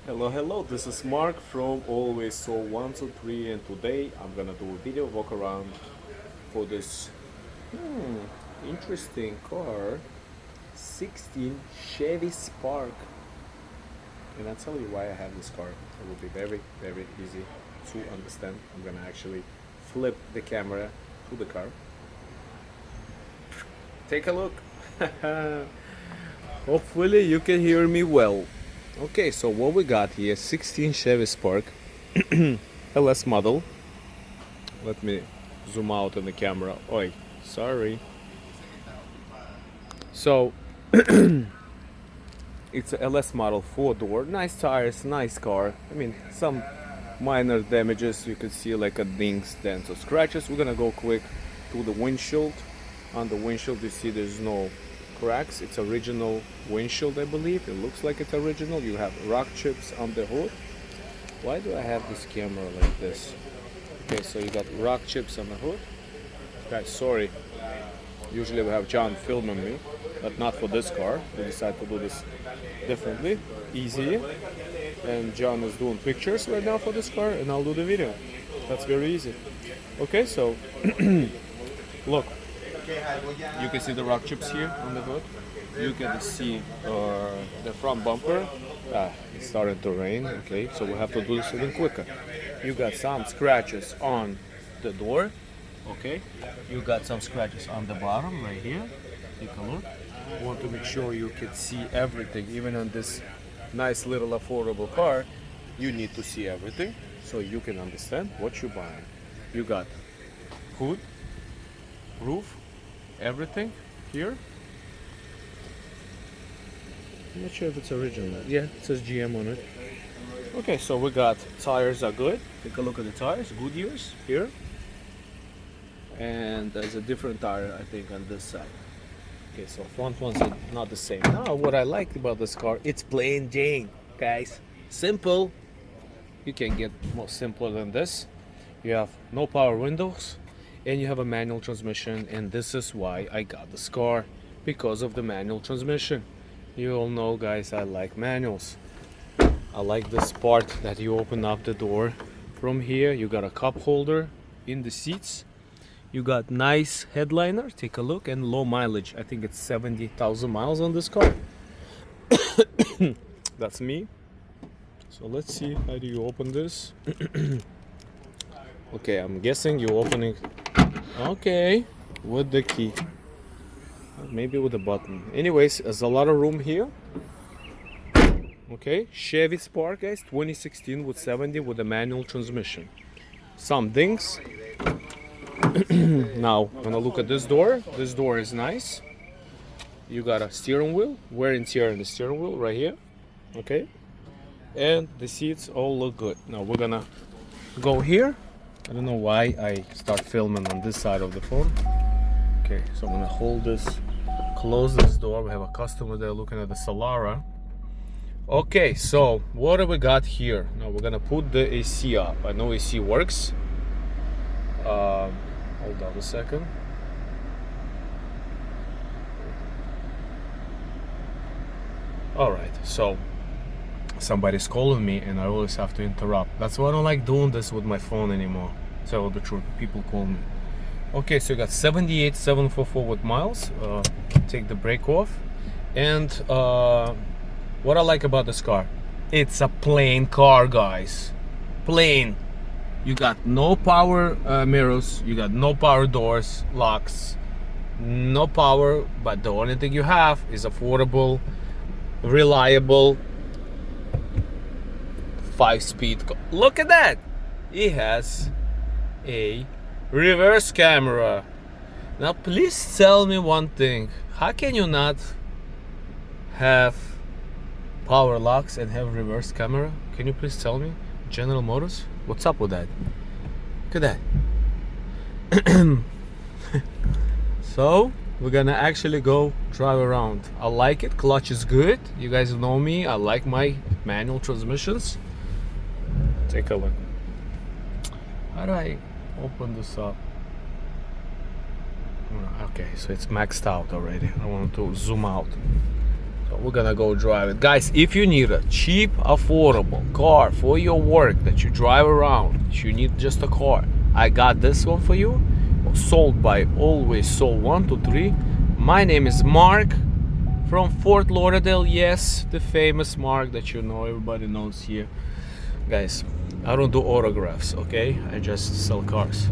Hello, this is Mark from Always So 123, and today I'm gonna do a video walk around for this interesting car, 16 Chevy Spark. And I'll tell you why I have this car. It will be very easy to understand. I'm gonna actually flip the camera to the car. Take a look. Hopefully you can hear me well. Okay, so what we got here, 16 Chevy Spark LS model. Let me zoom out on the camera. Oi, sorry. So it's a LS model, 4-door, nice tires, nice car. I mean, some minor damages. You can see like a dings, dents, or scratches. We're gonna go quick to the windshield. On the windshield, you see there's no cracks. It's original windshield, I believe. It looks like it's original. You have rock chips on the hood. Why do I have this camera like this? Okay, so you got rock chips on the hood. Guys, sorry. Usually we have John filming me, but not for this car. We decided to do this differently, easy. And John is doing pictures right now for this car, and I'll do the video. That's very easy. Okay, so look. You can see the rock chips here on the hood. You can see the front bumper. It's starting to rain. Okay, so we have to do this even quicker. You got some scratches on the door. Okay, you got some scratches on the bottom right here. Take a look. Want to make sure you can see everything, even on this nice little affordable car. You need to see everything so you can understand what you're buying. You got hood, roof, everything here. I'm not sure if it's original. Yeah, it says GM on it. Okay, so we got tires are good. Take a look at the tires. Goodyears here. And there's a different tire, I think, on this side. Okay, so front ones are not the same. Now, what I like about this car, it's plain Jane, guys. Simple. You can get more simpler than this. You have no power windows, and you have a manual transmission, and this is why I got this car, because of the manual transmission. You all know, guys, I like manuals. I like this part that you open up the door from here. You got a cup holder in the seats. You got nice headliner, take a look, and low mileage. I think it's 70,000 miles on this car. That's me. So let's see, how do you open this? Okay, I'm guessing you're opening. Okay, with the key. Maybe with a button. Anyways, there's a lot of room here. Okay, Chevy Spark, guys, 2016 with 70 with a manual transmission. Some dings. Now, when I look at this door is nice. You got a steering wheel, wear and tear in the steering wheel right here. Okay, and the seats all look good. Now we're gonna go here. I don't know why I start filming on this side of the phone. Okay, so I'm gonna hold this, close this door. We have a customer there looking at the Solara. Okay, so what do we got here? Now we're gonna put the AC up. I know AC works. Hold on a second. All right, so somebody's calling me and I always have to interrupt. That's why I don't like doing this with my phone anymore. So the truth, people call me. Okay, so you got 78,744 with miles. Take the brake off. And what I like about this car, it's a plain car, guys. Plain. You got no power mirrors. You got no power doors, locks. No power, but the only thing you have is affordable, reliable 5-speed. Look at that. It has a reverse camera. Now please tell me one thing. How can you not have power locks and have reverse camera? Can you please tell me? General Motors? What's up with that? Look at that. So we're gonna actually go drive around. I like it. Clutch is good. You guys know me. I like my manual transmissions. Take a look. How do I open this up? Okay, so it's maxed out already. I want to zoom out. So we're gonna go drive it. Guys, if you need a cheap, affordable car for your work that you drive around, if you need just a car, I got this one for you. Sold by Always Sold 123. My name is Mark from Fort Lauderdale. Yes, the famous Mark that you know, everybody knows here. Guys, I don't do autographs, okay? I just sell cars.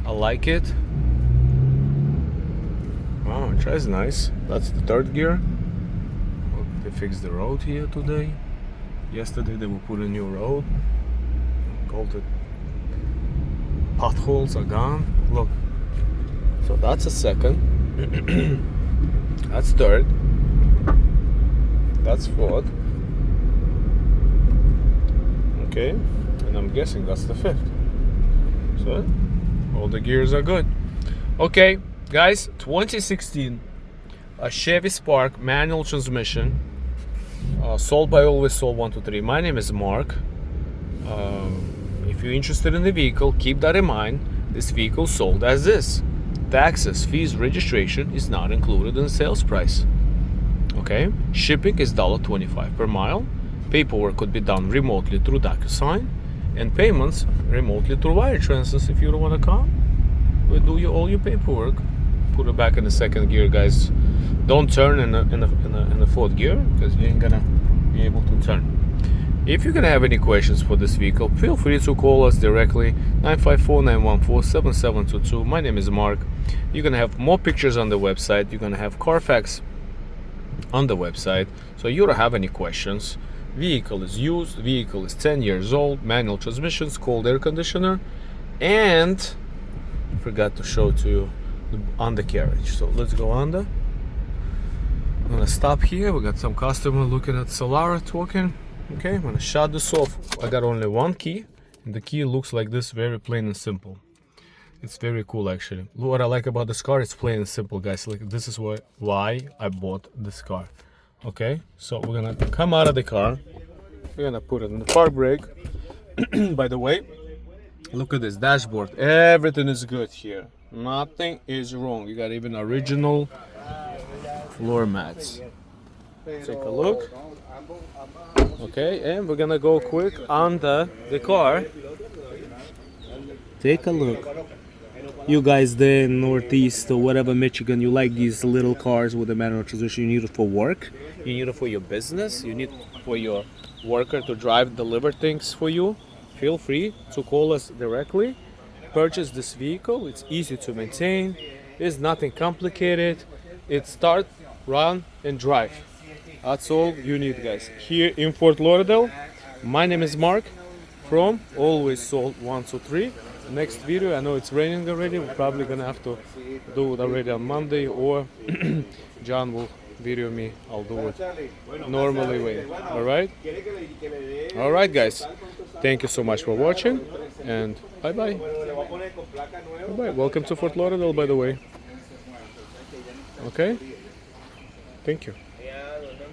I like it. Oh, it drives nice. That's the third gear. Look, they fixed the road here today. Yesterday they will put a new road. All the potholes are gone. Look. So that's a second. That's third. That's fourth. Okay, and I'm guessing that's the fifth. So all the gears are good. Okay, guys, 2016 a Chevy Spark manual transmission, sold by Always Sold 123. My name is Mark. If you're interested in the vehicle, keep that in mind. This vehicle sold as is. Taxes, fees, registration is not included in the sales price. Okay, shipping is $1.25 per mile. Paperwork could be done remotely through DocuSign, and payments remotely through wire transfers. If you don't want to come, we'll do all your paperwork. Put it back in the second gear, guys. Don't turn in the fourth gear because you ain't gonna be able to turn. If you're gonna have any questions for this vehicle, feel free to call us directly, 954-914-7722. My name is Mark. You're gonna have more pictures on the website. You're gonna have Carfax on the website, so you don't have any questions. Vehicle is used, vehicle is 10 years old, manual transmissions, cold air conditioner, and I forgot to show to you the undercarriage. So let's go under. I'm gonna stop here. We got some customer looking at Solara talking. Okay, I'm gonna shut this off. I got only one key, and the key looks like this, very plain and simple. It's very cool, actually. What I like about this car, it's plain and simple, guys. Like, this is why I bought this car. Okay, so we're gonna come out of the car. We're gonna put it in the park brake. By the way, look at this dashboard. Everything is good here. Nothing is wrong. You got even original floor mats. Take a look. Okay, and we're gonna go quick under the car. Take a look. You guys there in Northeast or whatever, Michigan, you like these little cars with a manual transmission. You need it for work, you need it for your business, you need for your worker to drive, deliver things for you. Feel free to call us directly. Purchase this vehicle. It's easy to maintain. It's nothing complicated. It's start, run, and drive. That's all you need, guys. Here in Fort Lauderdale. My name is Mark from Always Sold 123. Next video, I know it's raining already. We're probably gonna have to do it already on Monday, or John will video me. I'll do it normally way. All right, guys. Thank you so much for watching, and bye bye. Bye bye. Welcome to Fort Lauderdale, by the way. Okay. Thank you.